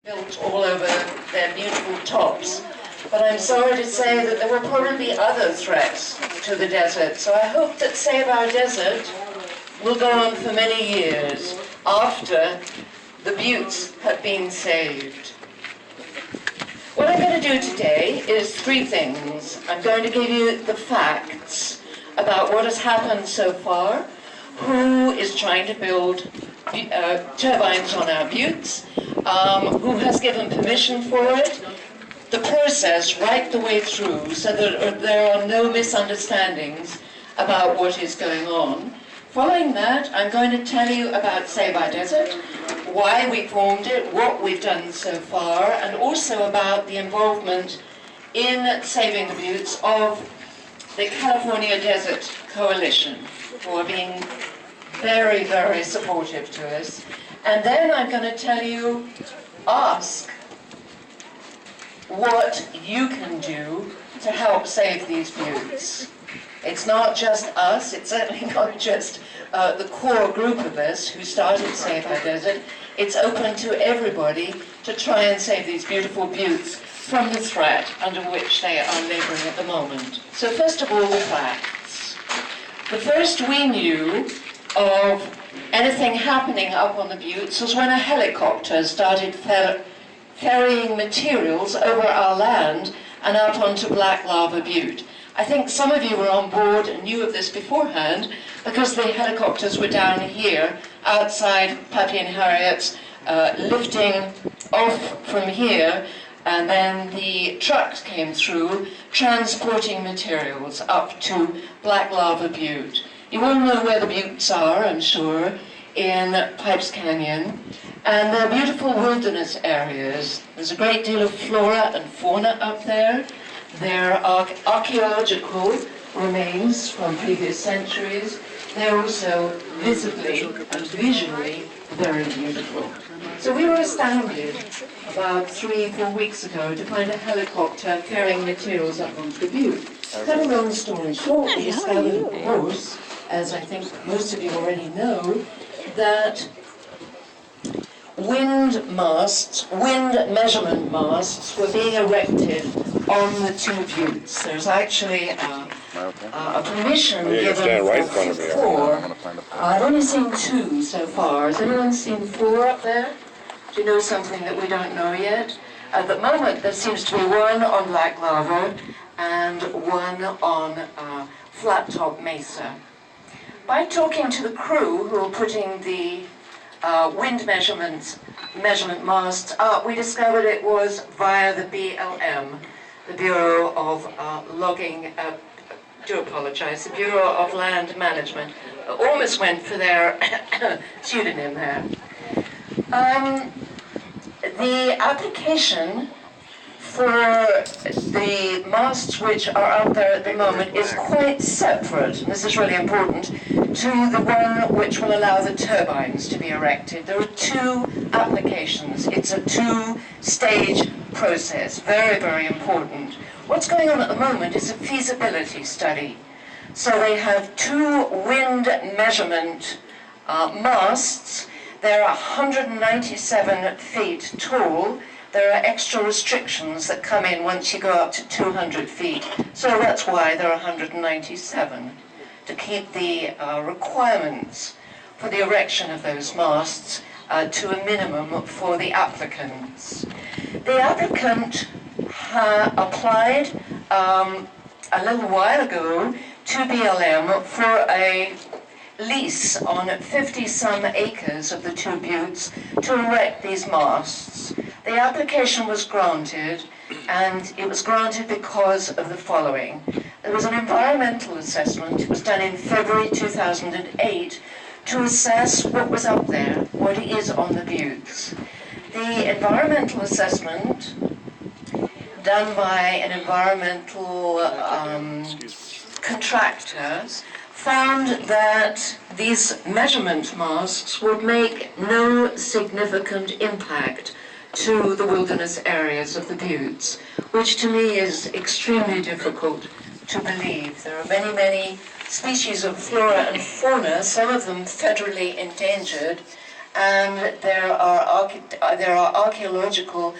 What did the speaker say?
built all over their beautiful tops. But I'm sorry to say that there will probably be other threats to the desert. So I hope that Save Our Desert will go on for many years after the buttes have been saved. What I'm going to do today is three things. I'm going to give you the facts about what has happened so far, who is trying to build turbines on our buttes, who has given permission for it, the process right the way through so that there are no misunderstandings about what is going on. Following that, I'm going to tell you about Save Our Desert, why we formed it, what we've done so far, and also about the involvement in saving the buttes of the California Desert Coalition, who are being very, very supportive to us. And then I'm going to tell you, ask what you can do to help save these buttes. It's not just us, it's certainly not just the core group of us who started Save Our Desert. It's open to everybody to try and save these beautiful buttes from the threat under which they are laboring at the moment. So first of all, the facts. The first we knew of anything happening up on the buttes was when a helicopter started ferrying materials over our land and out onto Black Lava Butte. I think some of you were on board and knew of this beforehand because the helicopters were down here outside Pappy and Harriet's, lifting off from here, and then the trucks came through transporting materials up to Black Lava Butte. You all know where the buttes are, I'm sure, in Pipes Canyon, and they're beautiful wilderness areas. There's a great deal of flora and fauna up there. There are archaeological remains from previous centuries. They're also visibly and visually very beautiful. So we were astounded about 3-4 weeks ago to find a helicopter carrying materials up onto the butte. Cut a long story short, we discovered, of course, as I think most of you already know, that wind measurement masts were being erected on the two buttes. There's actually a permission given for 4. I've only seen 2 so far. Has anyone seen 4 up there? Do you know something that we don't know yet? At the moment, there seems to be 1 on Black Lava and 1 on Flat Top Mesa. By talking to the crew who are putting the wind measurement masts up, we discovered it was via the BLM, the Bureau of the Bureau of Land Management. Almost went for their pseudonym there. The application for the masts which are out there at the moment is quite separate, and this is really important, to the one which will allow the turbines to be erected. There are 2 applications. It's a 2-stage process, very, very important. What's going on at the moment is a feasibility study. So they have 2 wind measurement masts. They're 197 feet tall. There are extra restrictions that come in once you go up to 200 feet. So that's why there are 197, to keep the requirements for the erection of those masts to a minimum for the applicants. The applicant applied a little while ago to BLM for a lease on 50-some acres of the 2 buttes to erect these masts. The application was granted, and it was granted because of the following. There was an environmental assessment. It was done in February 2008 to assess what was up there, what is on the buttes. The environmental assessment, done by an environmental contractor, found that these measurement masts would make no significant impact to the wilderness areas of the buttes, which to me is extremely difficult to believe. There are many, many species of flora and fauna, some of them federally endangered, and there are archaeological